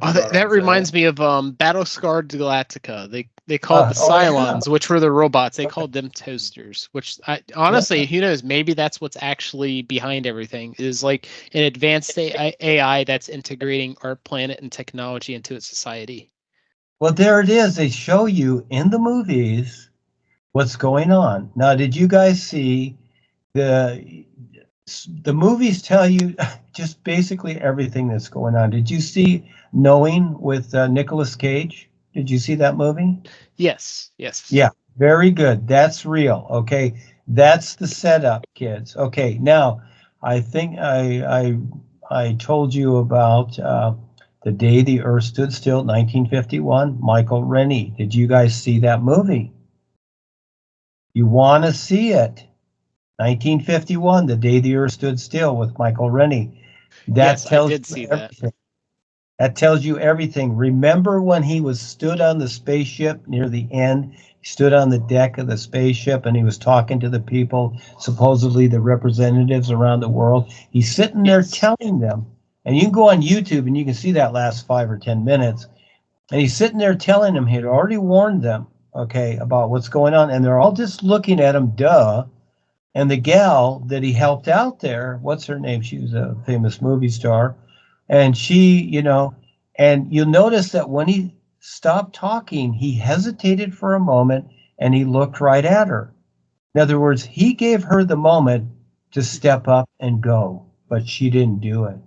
Oh, You know what that I'm reminds saying? me of Battlestar Galactica. They called the Oh yeah, Cylons, which were the robots. They called them toasters. Which yeah. honestly, who knows? Maybe that's what's actually behind everything. Is like an advanced AI that's integrating our planet and technology into its society. Well, there it is. They show you in the movies what's going on. Now, did you guys see the the movies tell you just basically everything that's going on? Did you see Knowing with Nicolas Cage? Did you see that movie? Yes, yes. Yeah, very good. That's real. Okay, that's the setup, kids. Okay, now I think I told you about the day the Earth stood still, 1951. Michael Rennie. Did you guys see that movie? You want to see it? 1951, the day the Earth stood still, with Michael Rennie. That Yes, I tells did you see that. everything. That tells you everything. Remember when he was stood on the spaceship near the end? He stood on the deck of the spaceship and he was talking to the people, supposedly the representatives around the world. He's sitting there Yes. telling them, and you can go on YouTube and you can see that last 5 or 10 minutes. And he's sitting there telling them, he had already warned them, okay, about what's going on. And they're all just looking at him, duh. And the gal that he helped out there, what's her name? She was a famous movie star. And she, and you'll notice that when he stopped talking, he hesitated for a moment and he looked right at her. In other words, he gave her the moment to step up and go, but she didn't do it.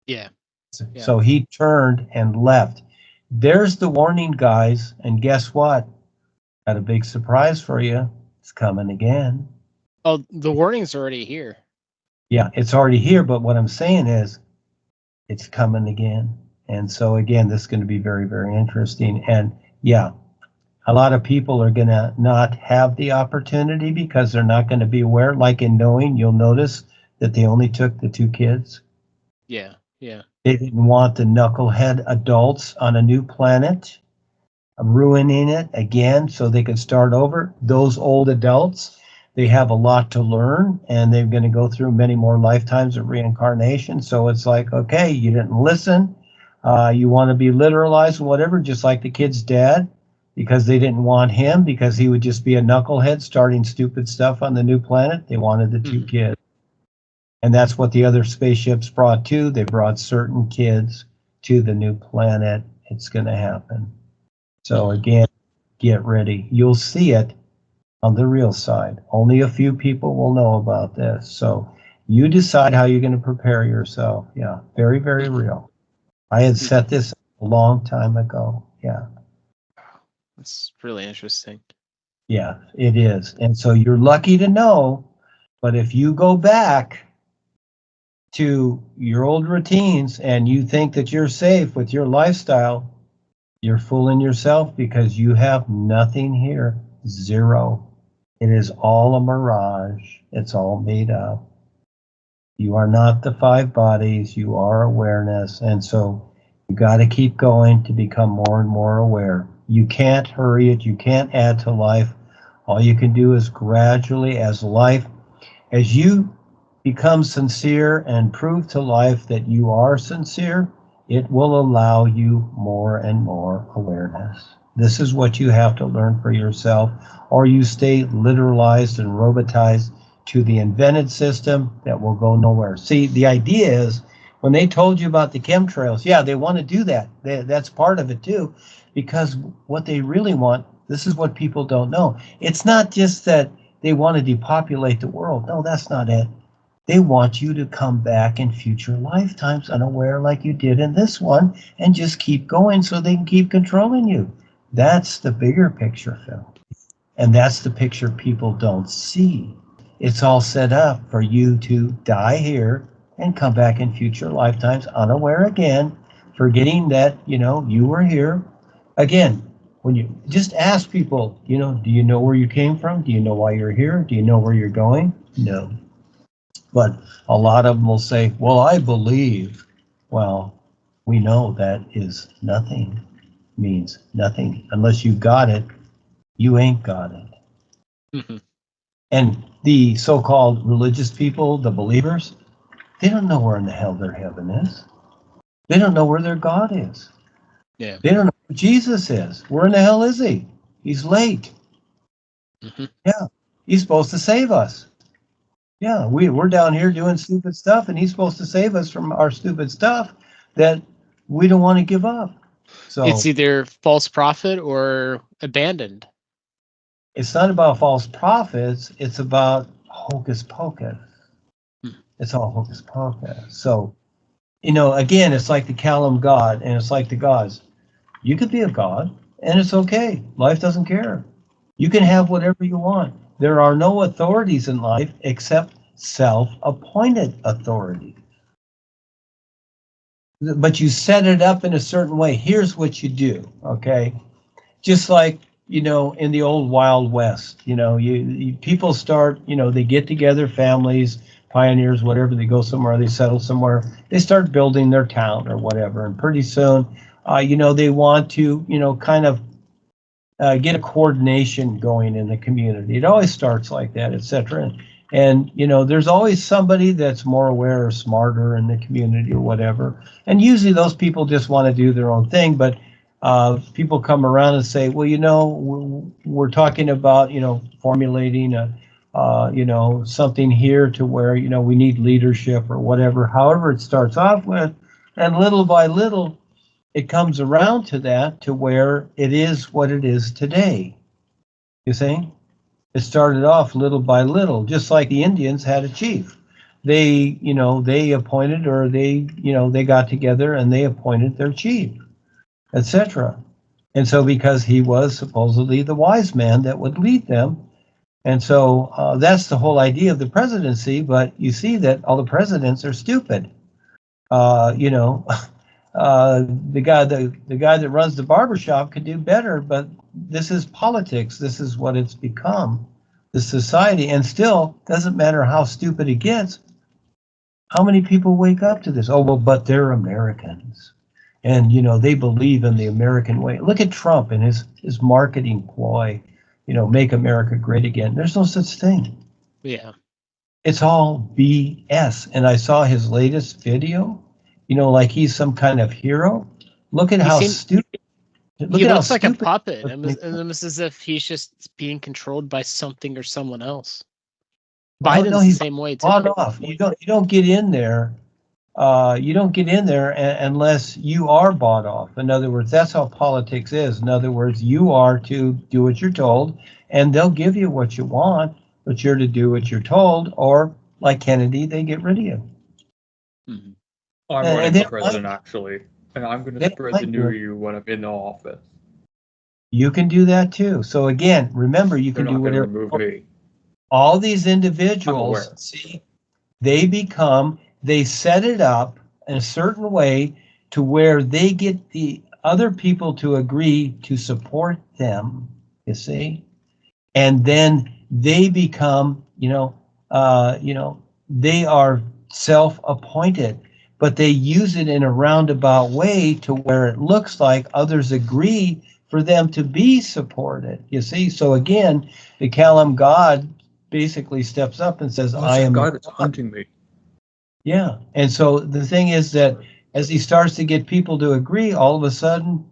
Yeah. Yeah. So he turned and left. There's the warning, guys. And guess what? Got a big surprise for you. It's coming again. Oh, the warning's already here. Yeah, it's already here, but what I'm saying is it's coming again. And so again, this is going to be very, very interesting. And yeah, a lot of people are going to not have the opportunity because they're not going to be aware. Like in Knowing, you'll notice that they only took the 2 kids. Yeah. Yeah. They didn't want the knucklehead adults on a new planet ruining it again so they could start over. Those old adults, they have a lot to learn and they're going to go through many more lifetimes of reincarnation. So it's like, okay, you didn't listen. You want to be literalized, whatever, just like the kid's dad, because they didn't want him because he would just be a knucklehead starting stupid stuff on the new planet. They wanted the 2 kids. And that's what the other spaceships brought too. They brought certain kids to the new planet. It's going to happen. So again, get ready. You'll see it on the real side. Only a few people will know about this. So you decide how you're going to prepare yourself. Yeah, very, very real. I had set this a long time ago. Yeah. That's really interesting. Yeah, it is. And so you're lucky to know, but if you go back to your old routines and you think that you're safe with your lifestyle, you're fooling yourself because you have nothing here. Zero. It is all a mirage. It's all made up. You are not the 5 bodies. You are awareness. And so you got to keep going to become more and more aware. You can't hurry it. You can't add to life. All you can do is gradually, as you become sincere and prove to life that you are sincere, it will allow you more and more awareness. This is what you have to learn for yourself, or you stay literalized and robotized to the invented system that will go nowhere. See, the idea is when they told you about the chemtrails, yeah, they want to do that. That's part of it too, because what they really want, this is what people don't know. It's not just that they want to depopulate the world. No, that's not it. They want you to come back in future lifetimes unaware like you did in this one and just keep going so they can keep controlling you. That's the bigger picture, Phil. And that's the picture people don't see. It's all set up for you to die here and come back in future lifetimes unaware again, forgetting that, you were here. Again, when you just ask people, do you know where you came from? Do you know why you're here? Do you know where you're going? No. But a lot of them will say, well, I believe. Well, we know that is nothing, means nothing. Unless you got it, you ain't got it. Mm-hmm. And the so-called religious people, the believers, they don't know where in the hell their heaven is. They don't know where their God is. Yeah. They don't know where Jesus is. Where in the hell is he? He's late. Mm-hmm. Yeah. He's supposed to save us. Yeah, we're down here doing stupid stuff, and he's supposed to save us from our stupid stuff that we don't want to give up. It's So either false prophet or abandoned. it's not about false prophets. It's about hocus pocus. It's all hocus pocus. So, again, it's like the Kalam God, and it's like the gods. You could be a god, and it's okay. Life doesn't care. You can have whatever you want. There are no authorities in life except self-appointed authority. But you set it up in a certain way. Here's what you do, okay? Just like, in the old Wild West, you people start, they get together, families, pioneers, whatever, they go somewhere, they settle somewhere, they start building their town or whatever. And pretty soon, they want to, kind of get a coordination going in the community. It always starts like that, etc. And there's always somebody that's more aware or smarter in the community or whatever. And usually those people just want to do their own thing. But people come around and say, well, we're talking about, formulating something here to where, we need leadership or whatever, however it starts off with. And little by little, it comes around to that, to where it is what it is today. You see? It started off little by little, just like the Indians had a chief. They appointed, or they got together and they appointed their chief, etc. And so because he was supposedly the wise man that would lead them. And so that's the whole idea of the presidency. But you see that all the presidents are stupid. The guy that runs the barbershop could do better, but this is politics. This is what it's become, the society. And still, doesn't matter how stupid it gets, how many people wake up to this? Oh, well, but they're Americans. And, they believe in the American way. Look at Trump and his marketing ploy, make America great again. There's no such thing. Yeah. It's all BS. And I saw his latest video, like he's some kind of hero. Look at how stupid. He looks like a puppet. It's almost as if he's just being controlled by something or someone else. Biden's the same way too. Bought off. You don't get in there. You don't get in there unless you are bought off. In other words, that's how politics is. In other words, you are to do what you're told, and they'll give you what you want, but you're to do what you're told, or like Kennedy, they get rid of you. Mm-hmm. I'm running for president, actually, and I'm going to spread the new you when I'm in the office. You can do that too. So again, remember, you can do whatever. Remove me. All these individuals, see, they set it up in a certain way to where they get the other people to agree to support them, you see, and then they become, they are self-appointed, but they use it in a roundabout way to where it looks like others agree for them to be supported, you see. So again, the Kalam God basically steps up and says, I am God that's hunting me. Yeah. And so the thing is that as he starts to get people to agree, all of a sudden,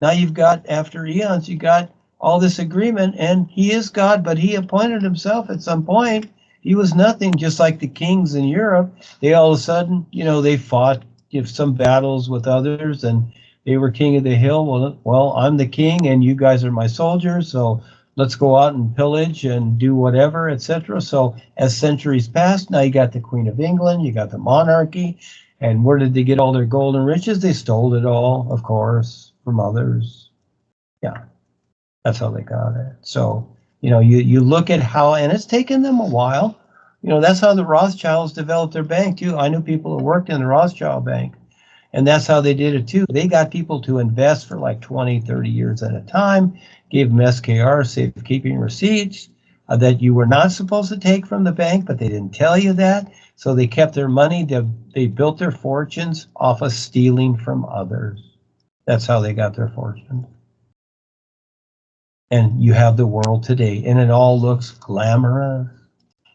now you've got, after eons, you got all this agreement, and he is God, but he appointed himself at some point. He was nothing, just like the kings in Europe. They all of a sudden, they fought some battles with others, and they were king of the hill. Well, I'm the king, and you guys are my soldiers, so let's go out and pillage and do whatever, etc. So as centuries passed, now you got the Queen of England, you got the monarchy, and where did they get all their gold and riches? They stole it all, of course, from others. Yeah, that's how they got it. So, you look at how, and it's taken them a while. That's how the Rothschilds developed their bank too. I knew people who worked in the Rothschild bank, and that's how they did it too. They got people to invest for like 20, 30 years at a time, gave them SKR, safekeeping receipts, that you were not supposed to take from the bank, but they didn't tell you that. So they kept their money. They built their fortunes off of stealing from others. That's how they got their fortune. And you have the world today, and it all looks glamorous.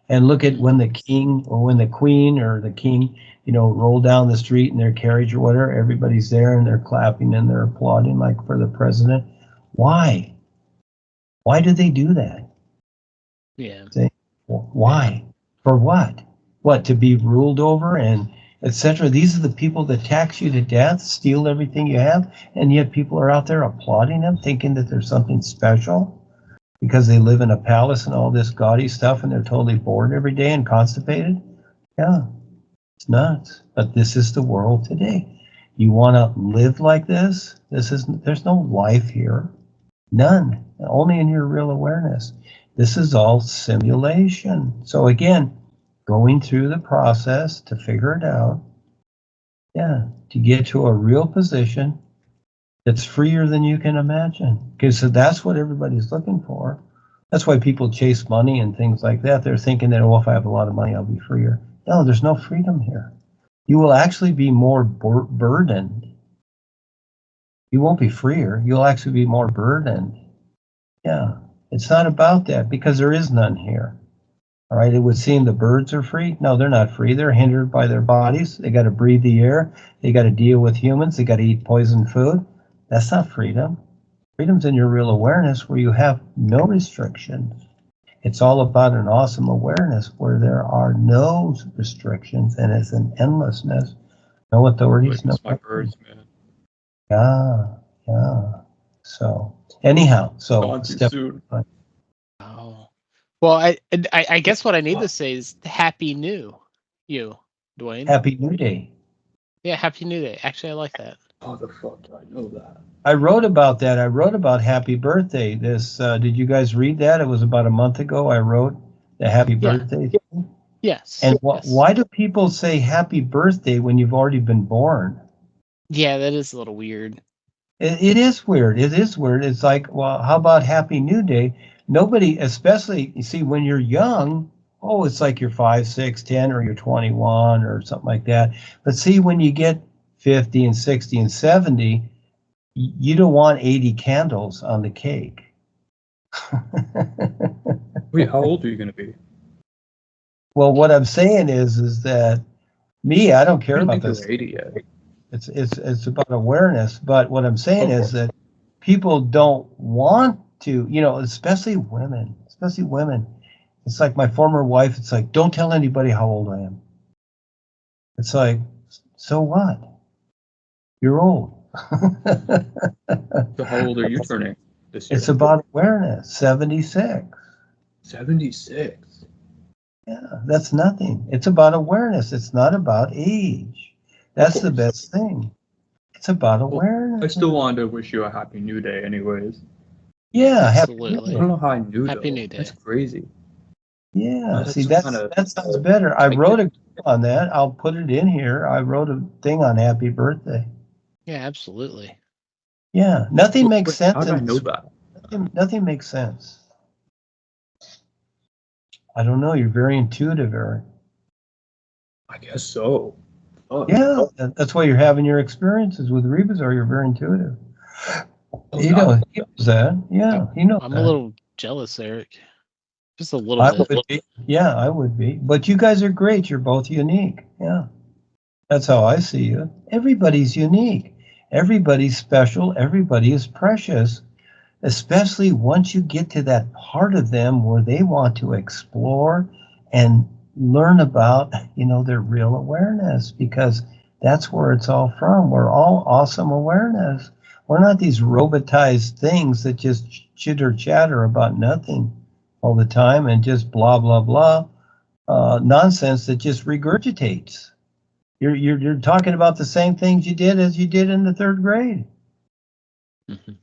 And look at when the king or when the queen or the king, roll down the street in their carriage or whatever, everybody's there and they're clapping and they're applauding like for the president. Why? Why do they do that? Yeah. Why? For what? What, to be ruled over and etc.? These are the people that tax you to death, steal everything you have, and yet people are out there applauding them, thinking that there's something special because they live in a palace and all this gaudy stuff and they're totally bored every day and constipated. Yeah, it's nuts. But this is the world today. You want to live like this? There's no life here. None. Only in your real awareness. This is all simulation. So again, going through the process to figure it out. Yeah, to get to a real position that's freer than you can imagine. Because that's what everybody's looking for. That's why people chase money and things like that. They're thinking that, if I have a lot of money, I'll be freer. No, there's no freedom here. You will actually be more burdened. You won't be freer. You'll actually be more burdened. Yeah, it's not about that because there is none here. All right, it would seem the birds are free. No, they're not free. They're hindered by their bodies. They got to breathe the air. They got to deal with humans. They got to eat poison food. That's not freedom. Freedom's in your real awareness where you have no restrictions. It's all about an awesome awareness where there are no restrictions and it's an endlessness. No authorities, no. My birds, man. Yeah. So anyhow, step soon. Oh. Well, I guess what I need to say is Happy New You, Duane. Happy New Day. Yeah, Happy New Day. Actually, I like that. How the fuck do I know that? I wrote about that. I wrote about Happy Birthday. Did you guys read that? It was about a month ago. I wrote the Happy Birthday thing. Yes. And yes. Why do people say Happy Birthday when you've already been born? Yeah, that is a little weird. It is weird. It is weird. It's like, well, how about Happy New Day? Nobody, especially, you see, when you're young, it's like you're 5, 6, 10, or you're 21 or something like that. But see, when you get 50 and 60 and 70, you don't want 80 candles on the cake. Wait, how old are you going to be? Well, what I'm saying is that I don't care about this. 80 yet. It's about awareness. But what I'm saying is that people don't want to, especially women. It's like my former wife. It's like, don't tell anybody how old I am. It's like, so what? You're old. So how old are you turning this year? It's about awareness. 76. 76. Yeah, that's nothing. It's about awareness. It's not about age. That's the best thing. It's about awareness. I still wanted to wish you a happy new day anyways. Yeah, absolutely. I don't know how I knew Happy New Day. That's crazy. Yeah, see, that sounds better. I wrote a on that. I'll put it in here. I wrote a thing on happy birthday. Yeah, absolutely. Yeah, nothing makes sense. How do I know that? Nothing makes sense. I don't know. You're very intuitive, Eric. I guess so. Oh. Yeah, that's why you're having your experiences with Rebazar. You're very intuitive. He knows that. Yeah, he knows I'm that. a little jealous, Eric. Just a little bit. Would be. Yeah, I would be. But you guys are great. You're both unique. Yeah. That's how I see you. Everybody's unique. Everybody's special. Everybody is precious, especially once you get to that part of them where they want to explore and learn about, their real awareness, because that's where it's all from. We're all awesome awareness. We're not these robotized things that just chitter chatter about nothing all the time and just blah, blah, blah, nonsense that just regurgitates. You're talking about the same things you did as you did in the third grade. Mm-hmm.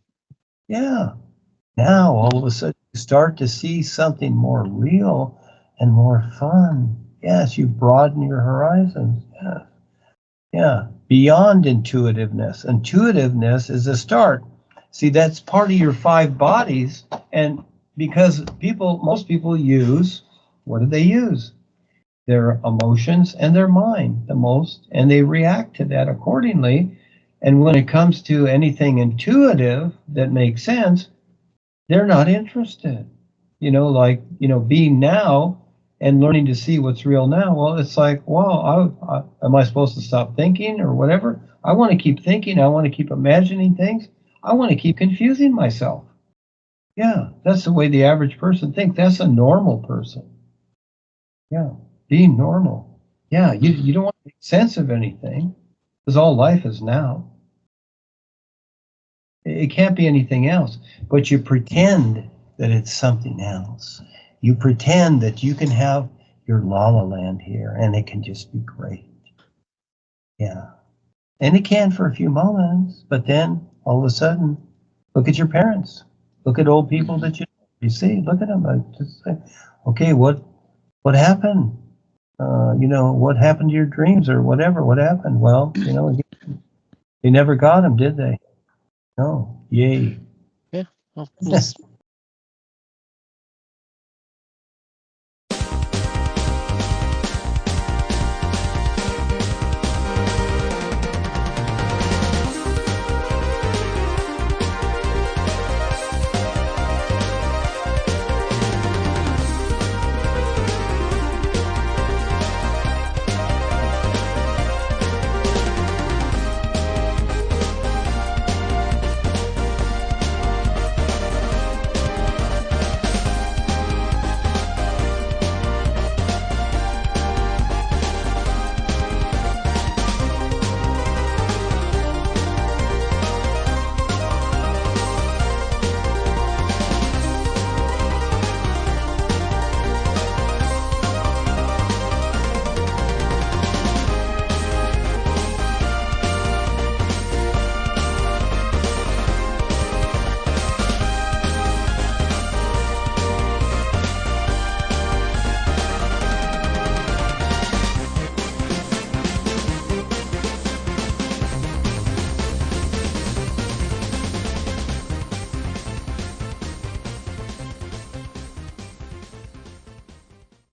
Yeah. Now, all of a sudden, you start to see something more real and more fun. Yes, you broaden your horizons. Yeah. Yeah. Beyond intuitiveness. Intuitiveness is a start. See, that's part of your 5 bodies. And because most people use, what do they use? Their emotions and their mind the most, and they react to that accordingly. And when it comes to anything intuitive that makes sense, they're not interested. Being now and learning to see what's real now. Well, it's like, wow, am I supposed to stop thinking or whatever? I want to keep thinking. I want to keep imagining things. I want to keep confusing myself. Yeah, that's the way the average person thinks. That's a normal person. Yeah, being normal. Yeah, you don't want to make sense of anything because all life is now. It can't be anything else, but you pretend that it's something else. You pretend that you can have your la-la land here and it can just be great. Yeah. And it can for a few moments, but then all of a sudden, look at your parents. Look at old people that you see. Look at them. I just say, okay, what happened? What happened to your dreams or whatever? What happened? Well, they never got them, did they? No. Yay. Yeah. Well,